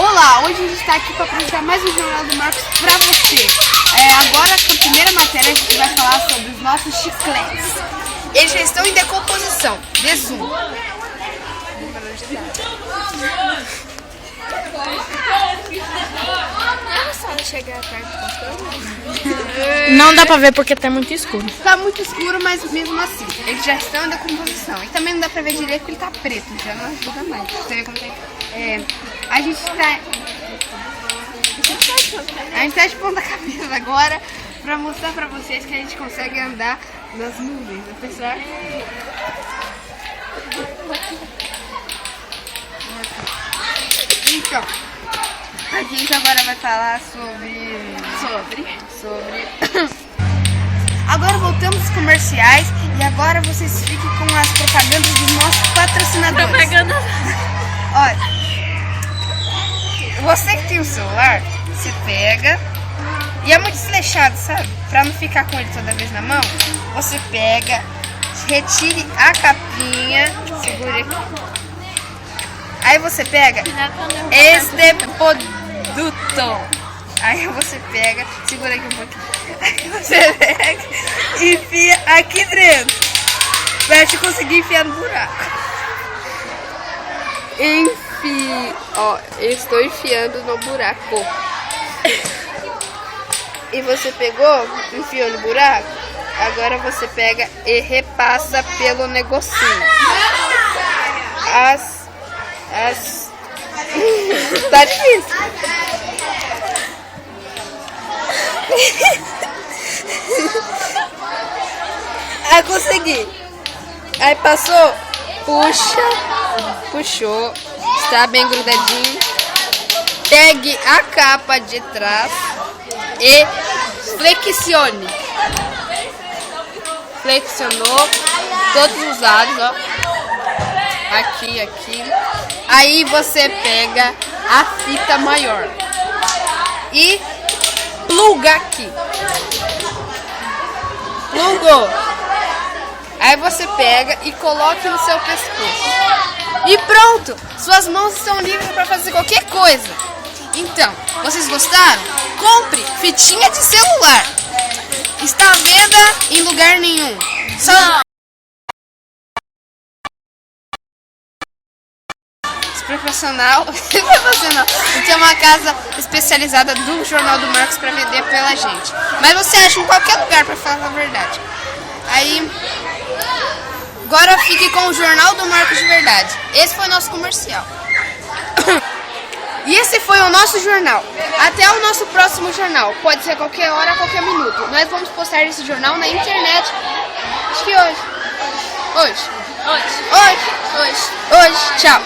Olá, hoje a gente está aqui para apresentar mais um Jornal do Marcos para você. Agora, com a primeira matéria, a gente vai falar sobre os nossos chicletes. Eles já estão em decomposição. Zoom. Não dá pra ver porque tá muito escuro. Tá muito escuro, mas mesmo assim, eles já estão em decomposição. E também não dá pra ver direito porque ele tá preto, já não ajuda mais. Você vê como tem. A gente tá de ponta cabeça agora pra mostrar pra vocês que a gente consegue andar nas nuvens, apesar. Então, a gente agora vai falar sobre... Agora voltamos aos comerciais e agora vocês fiquem com as propagandas dos nossos patrocinadores. Olha, você que tem o celular, você pega, e é muito desleixado, sabe? Pra não ficar com ele toda vez na mão, você pega, retire a capinha, segure aqui. Aí você pega este produto. Aí você pega, segura aqui um pouquinho. Aí você pega e enfia aqui dentro. Pra te conseguir enfiar no buraco. Ó, eu estou enfiando no buraco. E você pegou, enfiou no buraco. Agora você pega e repassa pelo negocinho. Tá difícil. Aí consegui. Aí passou, puxou, está bem grudadinho. Pegue a capa de trás e flexione. Flexionou todos os lados, ó. Aqui. Aí você pega a fita maior e pluga aqui. Plugou. Aí você pega e coloca no seu pescoço. E pronto! Suas mãos estão livres para fazer qualquer coisa. Então, vocês gostaram? Compre fitinha de celular. Está à venda em lugar nenhum. Só profissional. Tem uma casa especializada do Jornal do Marcos para vender pela gente. Mas você acha em qualquer lugar, para falar a verdade. Aí, agora fique com o Jornal do Marcos de verdade. Esse foi o nosso comercial. E esse foi o nosso jornal. Até o nosso próximo jornal. Pode ser a qualquer hora, a qualquer minuto. Nós vamos postar esse jornal na internet. Acho que hoje. Hoje. Tchau.